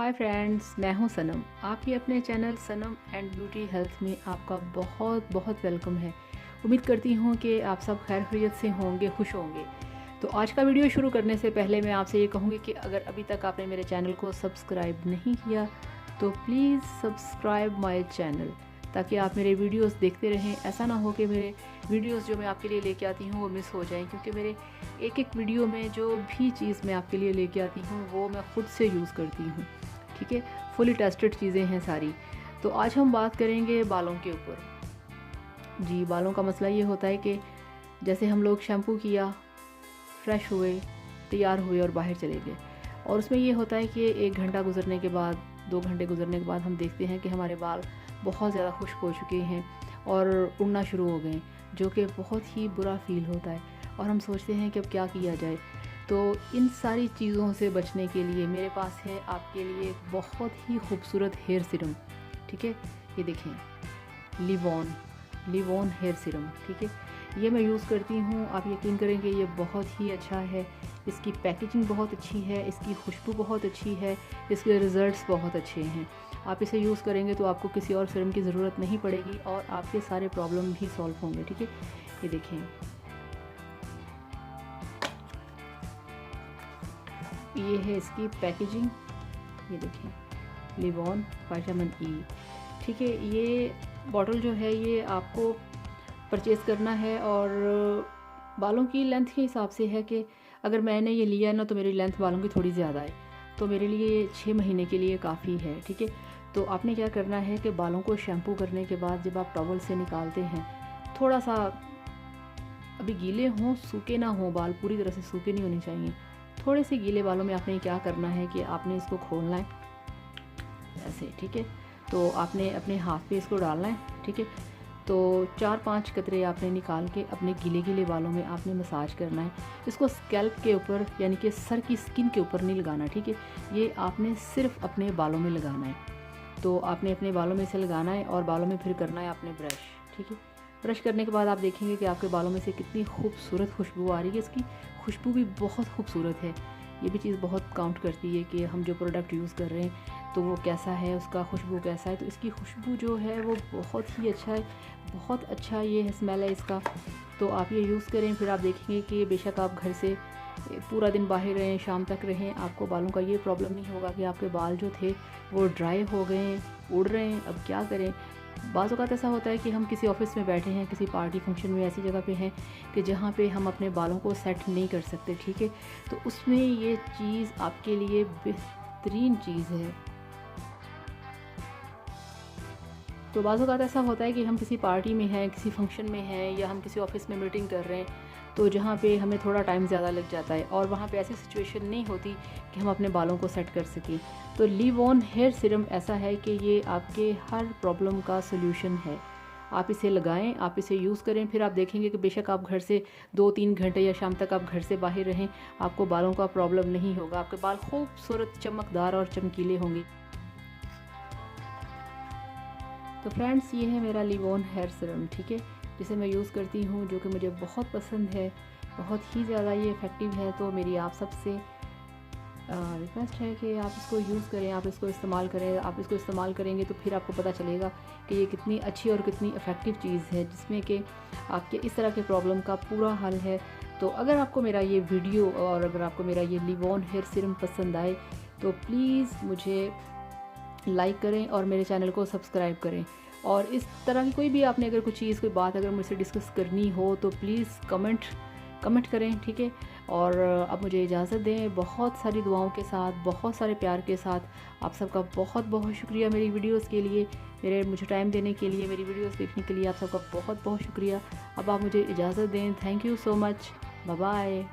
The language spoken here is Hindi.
हाय फ्रेंड्स, मैं हूं सनम। आपके अपने channel Sanam and beauty health में आपका बहुत बहुत वेलकम है। उम्मीद करती हूं कि आप सब खैर खैरियत से होंगे, खुश होंगे। तो आज का वीडियो शुरू करने से पहले मैं आपसे ये कहूँगी कि अगर अभी तक आपने मेरे चैनल को सब्सक्राइब नहीं किया तो प्लीज़ सब्सक्राइब माय चैनल, ताकि आप मेरे वीडियोस देखते रहें। ऐसा ना हो कि मेरे वीडियोस जो मैं आपके लिए लेके आती हूँ वो मिस हो जाएं, क्योंकि मेरे एक एक वीडियो में जो भी चीज़ मैं आपके लिए लेके आती हूँ वो मैं ख़ुद से यूज़ करती हूँ। ठीक है, फुली टेस्टेड चीज़ें हैं सारी। तो आज हम बात करेंगे बालों के ऊपर। जी, बालों का मसला ये होता है कि जैसे हम लोग शैम्पू किया, फ्रेश हुए, तैयार हुए और बाहर चले गए, और उसमें ये होता है कि 1 घंटा गुजरने के बाद, 2 घंटे गुजरने के बाद हम देखते हैं कि हमारे बाल बहुत ज़्यादा खुश्क हो चुके हैं और उड़ना शुरू हो गए, जो कि बहुत ही बुरा फील होता है और हम सोचते हैं कि अब क्या किया जाए। तो इन सारी चीज़ों से बचने के लिए मेरे पास है आपके लिए एक बहुत ही खूबसूरत हेयर सीरम। ठीक है, ये देखें, लिवॉन हेयर सीरम। ठीक है, ये मैं यूज़ करती हूँ। आप यकीन करेंगे ये बहुत ही अच्छा है। इसकी पैकेजिंग बहुत अच्छी है, इसकी खुशबू बहुत अच्छी है, इसके रिज़ल्ट्स बहुत अच्छे हैं। आप इसे यूज़ करेंगे तो आपको किसी और सीरम की ज़रूरत नहीं पड़ेगी और आपके सारे प्रॉब्लम भी सॉल्व होंगे। ठीक है, ये देखें, ये है इसकी पैकेजिंग। ये देखें, लिवॉन विटामिन ई। ठीक है, ये बॉटल जो है ये आपको परचेज़ करना है और बालों की लेंथ के हिसाब से है कि अगर मैंने ये लिया ना तो मेरी लेंथ बालों की थोड़ी ज़्यादा है, तो मेरे लिए 6 महीने के लिए काफ़ी है। ठीक है, तो आपने क्या करना है कि बालों को शैम्पू करने के बाद जब आप टॉवल से निकालते हैं, थोड़ा सा अभी गीले हों, सूखे ना हों, बाल पूरी तरह से सूखे नहीं होने चाहिए। थोड़े से गीले बालों में आपने क्या करना है कि आपने इसको खोलना है ऐसे। ठीक है, तो आपने अपने हाथ पे इसको डालना है। ठीक है, तो 4-5 कतरे आपने निकाल के अपने गीले गीले बालों में आपने मसाज करना है। इसको स्कैल्प के ऊपर यानी कि सर की स्किन के ऊपर नहीं लगाना। ठीक है, ये आपने सिर्फ अपने बालों में लगाना है। तो आपने अपने बालों में से लगाना है और बालों में फिर करना है आपने ब्रश। ठीक है, ब्रश करने के बाद आप देखेंगे कि आपके बालों में से कितनी खूबसूरत खुशबू आ रही है। इसकी खुशबू भी बहुत खूबसूरत है। ये भी चीज़ बहुत काउंट करती है कि हम जो प्रोडक्ट यूज़ कर रहे हैं तो वो कैसा है, उसका खुशबू कैसा है। तो इसकी खुशबू जो है वो बहुत ही अच्छा है, बहुत अच्छा ये स्मेल है इसका। तो आप ये यूज़ करें, फिर आप देखेंगे कि बेशक आप घर से पूरा दिन बाहर रहें, शाम तक रहें, आपको बालों का ये प्रॉब्लम नहीं होगा कि आपके बाल जो थे वो ड्राई हो गए हैं, उड़ रहे हैं। अब क्या करें, बाज़ औक़ात ऐसा होता है कि हम किसी ऑफ़िस में बैठे हैं, किसी पार्टी फंक्शन में, ऐसी जगह पे हैं कि जहाँ पे हम अपने बालों को सेट नहीं कर सकते। ठीक है, तो उसमें ये चीज़ आपके लिए बेहतरीन चीज़ है। तो बाज़ औक़ात ऐसा होता है कि हम किसी पार्टी में हैं, किसी फंक्शन में हैं, या हम किसी ऑफ़िस में मीटिंग कर रहे हैं, तो जहाँ पे हमें थोड़ा टाइम ज़्यादा लग जाता है और वहाँ पे ऐसी सिचुएशन नहीं होती कि हम अपने बालों को सेट कर सकें। तो लिवॉन हेयर सीरम ऐसा है कि ये आपके हर प्रॉब्लम का सॉल्यूशन है। आप इसे लगाएं, आप इसे यूज़ करें, फिर आप देखेंगे कि बेशक आप घर से 2-3 घंटे या शाम तक आप घर से बाहर रहें, आपको बालों का प्रॉब्लम नहीं होगा। आपके बाल खूबसूरत, चमकदार और चमकीले होंगे। तो फ्रेंड्स, ये है मेरा लिवॉन हेयर सीरम। ठीक है, जिसे मैं यूज़ करती हूँ, जो कि मुझे बहुत पसंद है, बहुत ही ज़्यादा ये इफ़ेक्टिव है। तो मेरी आप सबसे रिक्वेस्ट है कि आप इसको यूज़ करें, आप इसको इस्तेमाल करें। आप इसको इस्तेमाल करेंगे तो फिर आपको पता चलेगा कि ये कितनी अच्छी और कितनी इफ़ेक्टिव चीज़ है, जिसमें कि आपके इस तरह के प्रॉब्लम का पूरा हल है। तो अगर आपको मेरा ये वीडियो और अगर आपको मेरा ये लिवॉन हेयर सीरम पसंद आए तो प्लीज़ मुझे लाइक करें और मेरे चैनल को सब्सक्राइब करें। और इस तरह की कोई भी आपने अगर कोई चीज़, कोई बात अगर मुझसे डिस्कस करनी हो तो प्लीज़ कमेंट करें। ठीक है, और अब मुझे इजाज़त दें, बहुत सारी दुआओं के साथ, बहुत सारे प्यार के साथ। आप सबका बहुत बहुत शुक्रिया मेरी वीडियोस के लिए, मुझे टाइम देने के लिए, मेरी वीडियोस देखने के लिए आप सबका बहुत बहुत शुक्रिया। अब आप मुझे इजाज़त दें। Thank you so much. Bye bye.